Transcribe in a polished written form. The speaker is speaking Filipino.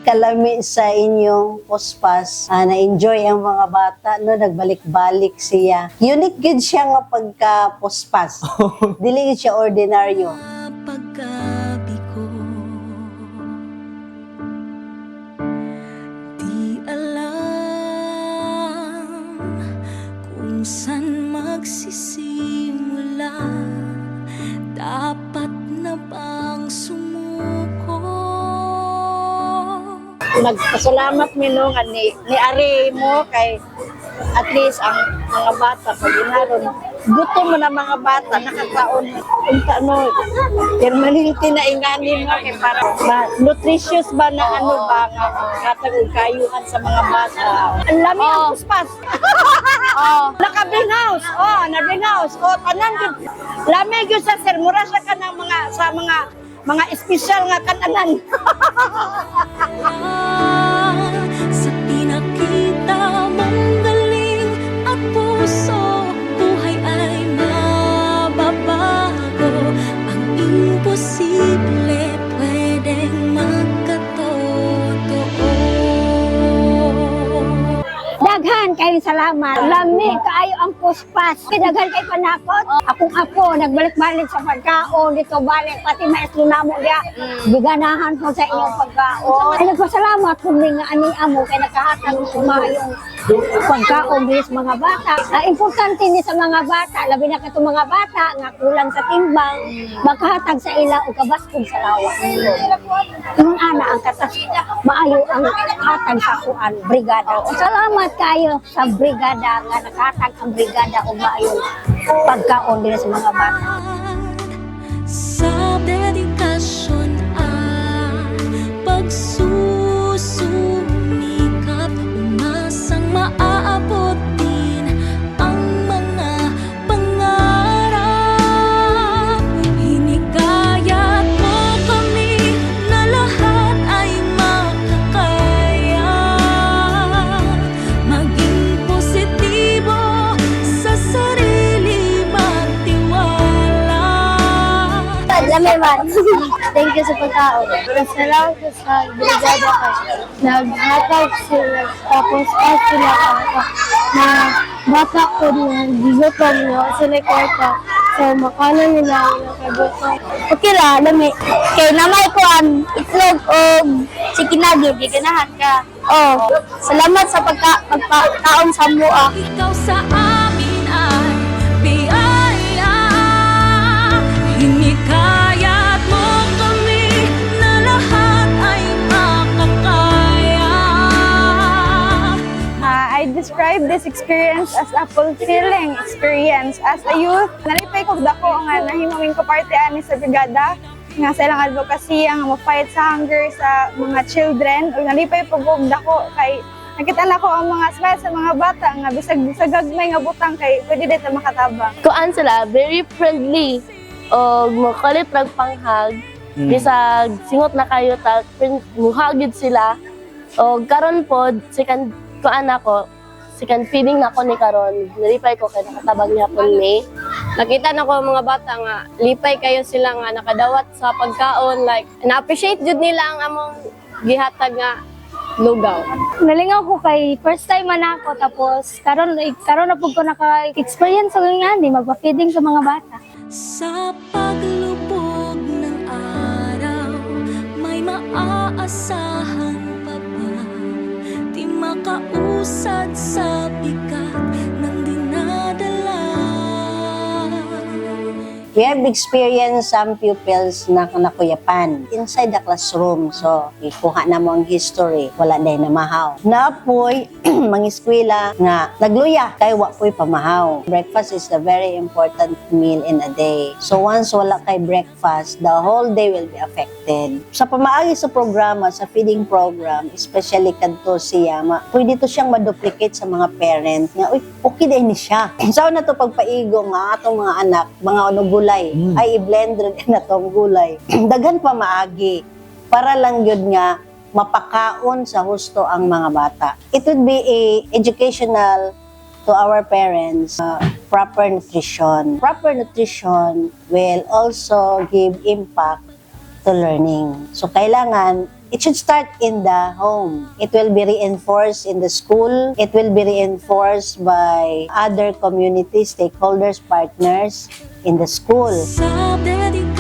kalami sa inyong puspas. Na-enjoy ang mga bata, no? Nagbalik-balik siya. Unique good siya nga pagka-puspas. Dili gid siya ordinaryo. Paggabi ko, di alam kung saan magsisimula. Dapat na bang sumuko? Nagpasalamat mi no nga ni Ari mo kay at least ang mga bata pag inaron gutom mo na mga bata nakakaon unta no permanente na ingani mo kay para nutritious ba na ano ba nga katag og kayuhan sa mga bata. Ang lami ang puspas. Naka-greenhouse. Na-greenhouse. Tanan gyud. Lami gyud sa sir mura sa kanang mga espesyal nga kananan. Sa pinakita mong galing at puso, buhay ay mababago. Ang imposible pwedeng magkatotoo. Daghan kayong salamat. Lami kaayo ang puspas. Daghan kay panakot. Akong apo nagbalik-balik sa pagkaon dito balik pati maestro namo dia. Giganahan ko sa inyong pagkaon. Ay nagpasalamat kung nga ani amo kay nakahatag kumayong pagkaon din sa mga bata. Importante ni sa mga bata, labi na kato mga bata nga kulang sa timbang, makahatag sa ila o kabaskog sa lawa. Yung ana ang katas maayo ang hatag sa kuan brigada. Salamat kayo sa brigada nga nakahatag ang brigada o maayo pagkaon din sa mga bata. Sa dedikasyon at pagsusumikap, umasang maaabot din ang mga pangarap. Hinikayat mo kami na lahat ay makakaya. Maging positibo sa sarili, magtiwala. Lami man. Thank you sa pagkaon. Salamat ko sa brigada ko. Naghatag sila tapos sila ako na bata ko na gigutom nyo sila kwarta. So makanan nila ang kagutom. Okay la, lami. Kay namay ko ang itlog o chikinagi, giganahan ka. Salamat sa pagkaon sa mua. Ikaw sa amin ay biyaya. Hinikayat mo kami na lahat ay makakaya. I describe this experience as a fulfilling experience. As a youth, nalipay ko dako nga nahimawing ko parte ani sa brigada nga sa ilang advocacy ang ma-fight sa hunger sa mga children. O nalipay po dako kay nakita na ko ang mga smile sa mga bata nga bisag gagmay nga butang kay pwede dito makatabang. Kuan sila very friendly og mokulit rag panghag bisag singot na kayo ta muhagid sila og karon pod second kuan ako second feeding nako ni karon nalipay ko kay nakatabang gyapon ni. Nakita na ko ang mga bata nga lipay kayo sila nga nakadawat sa pagkaon, like na-appreciate jud nila ang among gihatag nga lugaw. Nalingaw ko kay first time man ako tapos karon na pud ko naka-experience sa ganyan di magpa-feeding sa mga bata. Sa paglubog ng araw, may maaasahan pa ba? Di makausad sa bigat ng dinadala. We have experienced some pupils na nakuyapan inside the classroom. So, ikuha na mo ang history. Wala na namahaw. Napoy, mga eskwela nga nagluya kay wapoy pamahaw. Breakfast is a very important meal in a day. So, once wala kay breakfast, the whole day will be affected. Sa pamaagi sa programa, sa feeding program, especially kadto siya, pwede to siyang maduplicate sa mga parents nga, uy, okay din ni siya. So, na to pagpaigo nga atong mga anak, mga onugulay, ay i-blend rin na tong gulay. Daghan pa maagi para lang yun nga mapakaon sa husto ang mga bata. It would be a educational to our parents, proper nutrition. Proper nutrition will also give impact to learning. So kailangan It should start in the home. It will be reinforced in the school. It will be reinforced by other community stakeholders, partners in the school. Sa dedikasyon